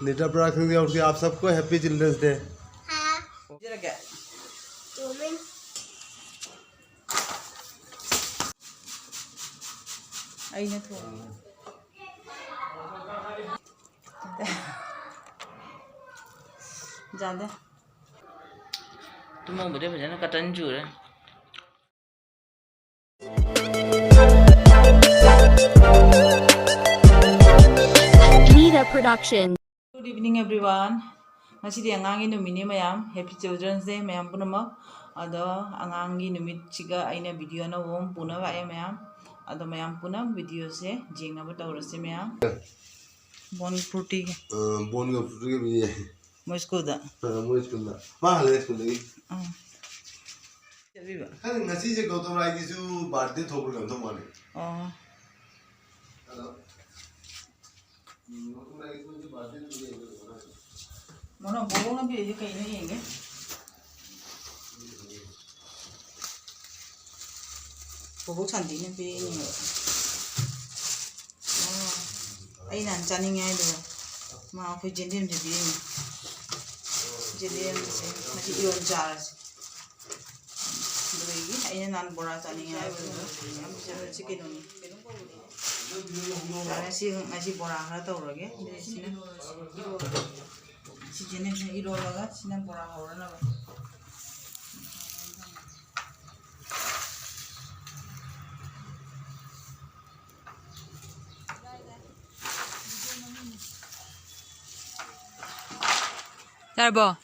नेटा प्रार्थना और कि आप सबको हैप्पी चिल्ड्रंस डे। हाँ जरा क्या चौमिन आई ना थोड़ा ज़्यादा तुम मुझे भजन कटन चूर है Nita Production. Good evening everyone. Masih angangi numini mayam Happy Children's Day mayam punamak. Ada angangi numit ciga aina video na wong puna wa mayam. Ada mayam puna video se jeng na bata urase mayam. Bon fruity. Bone का fruit के भी है। Moisco da. Moist कुंदा माँ ले कुंदा की चल भी बा खाने नसी से गौतम राय की जो बर्थडे थोपड़ गंतो माने oh गौतम राय की जो birthday थोपड़ mana bolong na bi kayak ini ya bobok cantik nih bi ini ai nan caning ai do ma aku jendem je bi ini jendem se masih iron jar do ini ai nan bora caning ai do yang bisa chicken ini karena sih ngasih bora hara tau lagi di sini si jenis ini laga sini bora hara na ba Darbo.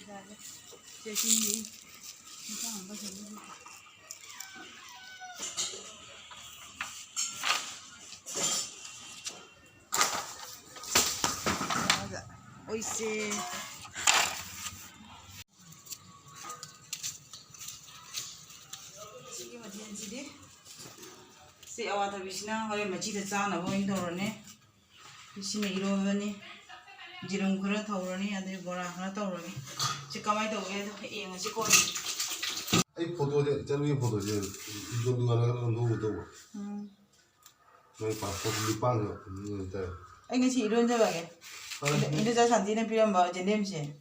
Oishe. Sige madian sidi. Si awat habisna hore machi da chana boin dorone. Bisine irobani. Jirum khara thawrani ade bora khara tawrani. Si kamai tawge eng si ko. I photo जे चल ये photo जे जो दुकान का लोग तो वो मैं passport लिपांग है Ai ngasi iron ja bage. Inde ja santi na piram ba jendem se.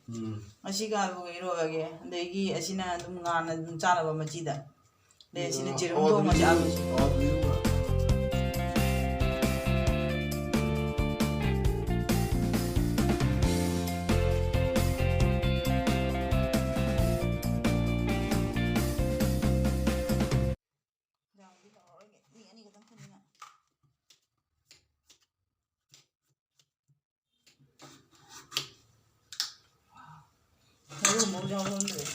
Asi ga bu iro bage. Degi asina dum ngana dum chana ba machi da. Le asina jirum do ma ja bu. Hello, mau jalan dulu.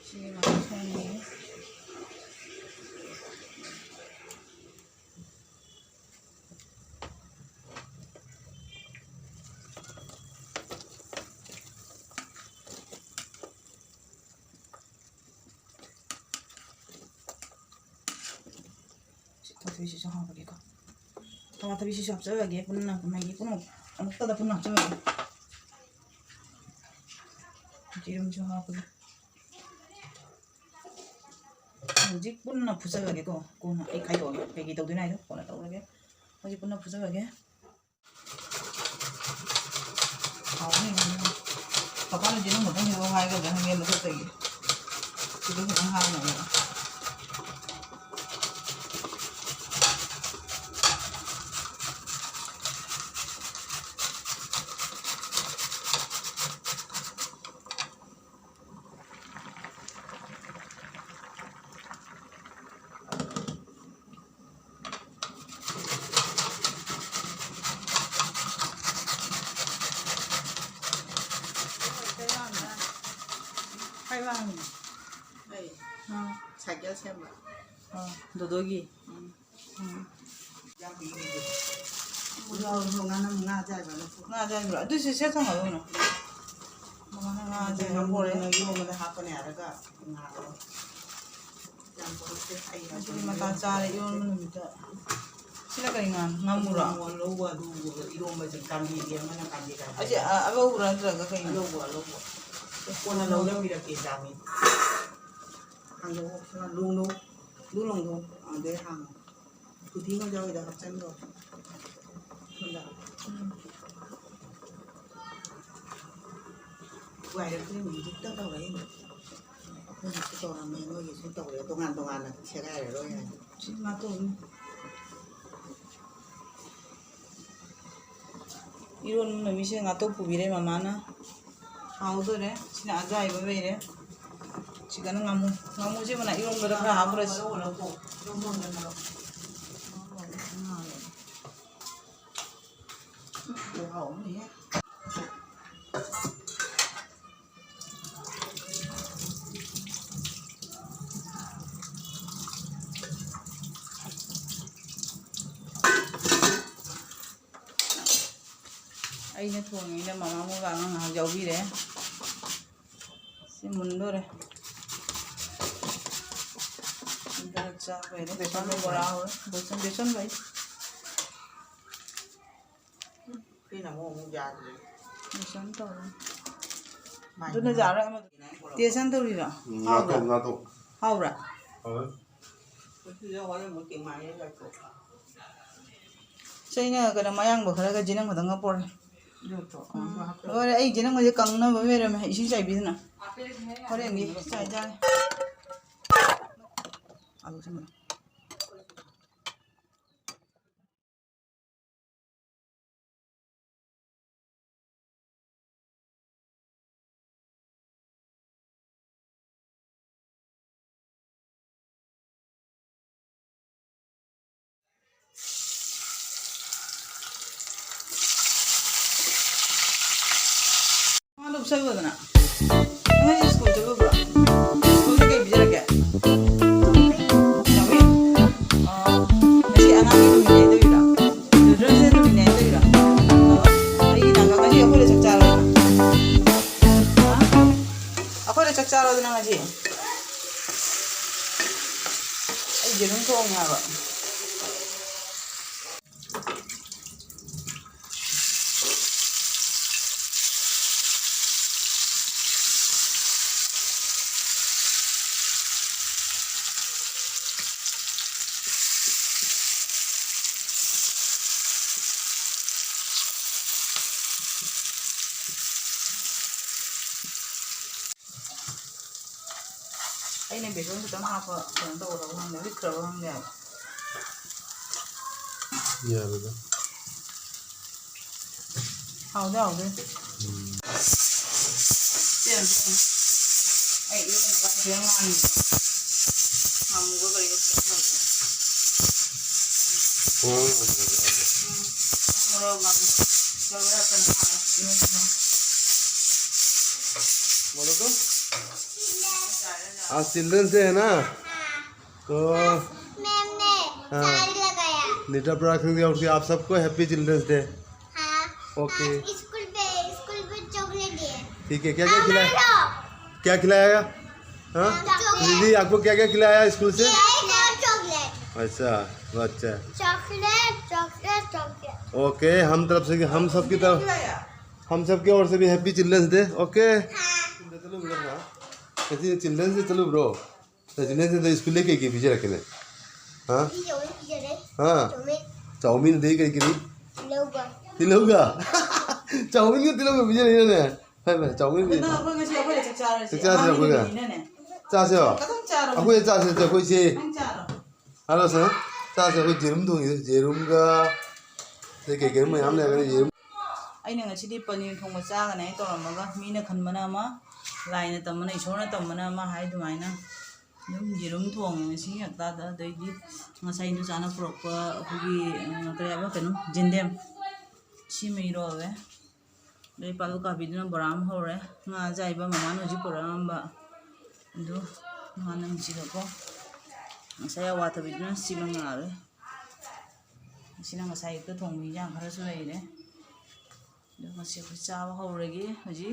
Sini masuk ni. Tapi sih sama bagi kau. Kalau tapi sih siapa saja lagi pun nak lagi pun anak tak pun nak coba. Jirum coba aku. Jik pun nak pusat lagi kau. Kau nak ikai tu lagi. Pergi tahu tu nak itu. Kau nak tahu lagi. Jik pun nak pusat lagi. Kau ni. Papa nak jirum macam ni. Kau hai kau jangan ni macam tu lagi. Jirum macam hai nak. Kailan? Ay, sagya siya ba? Dodogi. Nga dyan ba? Ito si Seta nga doon. Mga nga dyan. Nga pore. Nga mo na hapon niya. Nga Jadi mata cara iron menumita. Sila kaingan ngamura. Aja apa ukuran teraga kaingan. Si matun. Iron menumisa ngato pubire mamana. Auto re, sini aja ibu bere. Jika ngamu sih mana iron berapa habis. Wow, ya. Aina thongina mama mo ga nga jawbi re si mundo re indra cha re besan me bora ho besan bhai besan to do na ja ra ma besan to ri ra ngato hau ra sai na ga mayang ba khara ga jinang ba dang por और एक जना मुझे कंगना मेरे में इसी चाहिए भी ना और ये चाहिए जाए आलू से मेरा Aduh, saya buat na. Nggak sih sekolah coba bro. Sekolah kayak bicara kayak. Tapi, masih anak itu minat itu juga. Jujur saya itu minat itu juga. Lagi nangga ngaji aku udah cek cara. Aku udah cek cara tuh ngaji. Jangan kau nggak. Ini beson kita apa? Yang tahu orang yang lebih kerang dia. Iya betul. Hauda. Tiang. Ini mana yang lain? Kamu gue balik ke sana. Kalau kamu kalau apa बोलो तो आज children's day है ना तो ma'am ने साड़ी लगाया। नीटा production की ओर से आप सबको हैप्पी चिल्ड्रंस डे। हाँ। ओके स्कूल पे चॉकलेट दिए। ठीक है क्या क्या खिलाया क्या खिलाया हाँ दीदी आपको क्या क्या खिलाया स्कूल से चॉकलेट। अच्छा अच्छा चॉकलेट। ओके हम तरफ से हम सबकी तरफ हम सबकी ओर से भी हैप्पी चिल्ड्रंस डे ओके चलो ब्रो कैसी चिल्ड्रंस डे चलो ब्रो चिल्ड्रंस डे स्कूल लेके गए पीछे रखे हाँ हाँ चाउमीन दे कहीं नहीं तिलौगा चाउमीन को तिलौगा पीछे नहीं रहना है चाउमीन भी 짜세요 aku ya 짜세요 저 거기 알았어 짜세요 그 제름도 제름가 되게 개름 뭐 아무나 그래 제름 aina ngachidi paneer thongma chaga nai toramaga mina khanbana ma laina tamana isona tamana ma hai dumaina dum jirum thong si yakta da deidi ngasai nu chana propa hugi kaya ba kanu jindem si meiro ave dei palu ka bidna baram hore nga jaiba mama no ji poram ba du manam ji ko ngasai wata bidna si mangare sina ngasai ko thong mi jang khara su lai re masih bercawa kau lagi, Haji.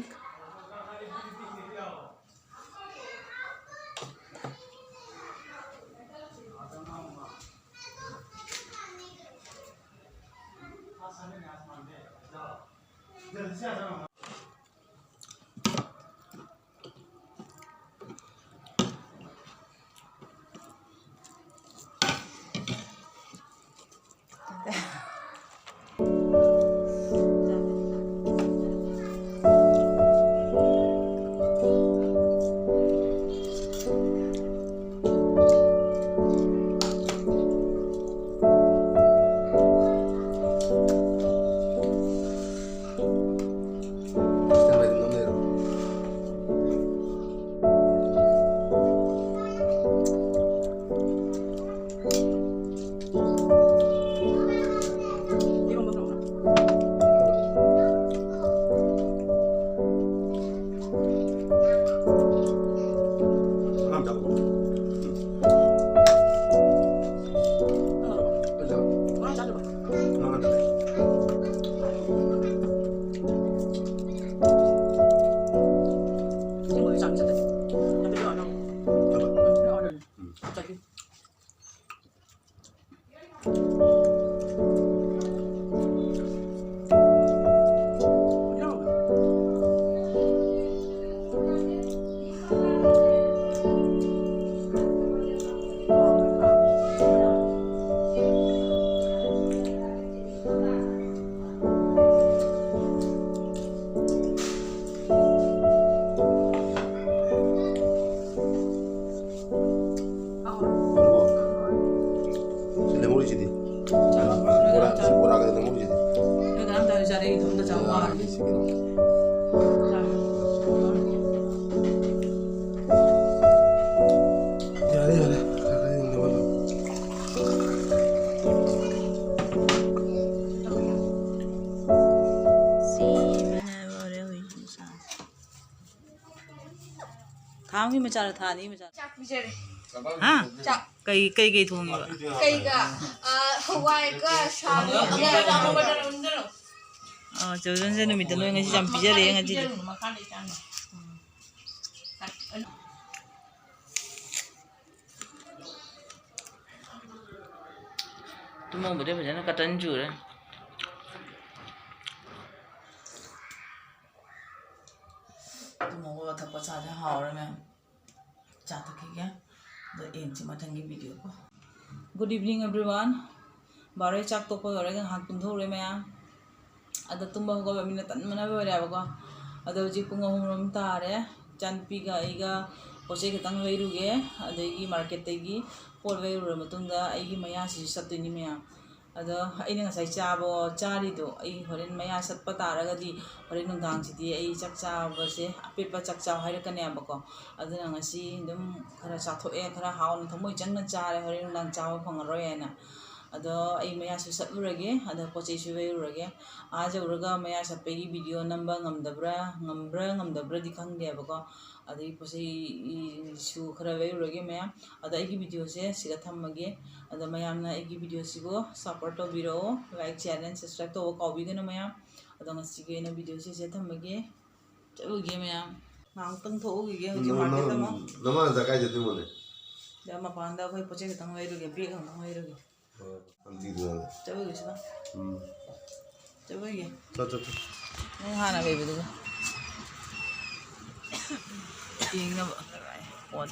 यारे यारे काका ये नहीं बोलो थांगी मचार था नहीं मचार ꯆꯥꯛ ꯄꯤꯖꯔꯦ हाँ ꯆꯥꯛ कई थोंगे ꯀꯩꯒ ꯍꯋꯥꯏꯒ ꯁꯥꯒ चौदन से नुमित no ngasi jam pijare ngasi tumo bade bajana katan jure tumo ba thapa cha ja haure me cha ta ke ya the end chi mathangi video ko good evening everyone bare chak to ko ore hak pun thore me ada tumba ko ba mina tan mana ba ra ba ko ada ji pung ahum rom tare chanpi ga iga pose ke tang veiru ge adegi market tegi pol veiru matung da aigi maya si satini me ada aina ngasai chabo chari do ai horen maya sat patara ga di horen ngang si di ai chak cha ba se apepa chak cha haira kane ba ko aduna ngasi dum khara cha tho e khara haun thamoi changna chare horen ngang cha ba phangaro na ada ai maya su satlurage ada poche su veurage aja uraga maya sapegi video namba ngamdabra di khangde ba ko adai poche su khara veurage maya ada ai video se siga thammage ada mayam na ai video sigo support to biro like channel subscribe to ko bi gena maya ada ngasi ge na video se thammage chabuge maya nang tang tho ge hoji market ma nama jaga jati mone da ma panda khoi poche ke tang veiruge be khang tang veiruge anti dua chabuge sida chabuge Cocok. Nang hana baby tu. Jing na ba? What?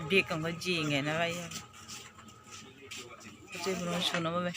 Big ang ka jing eh na ba yan? Kasi puno suno ba ba?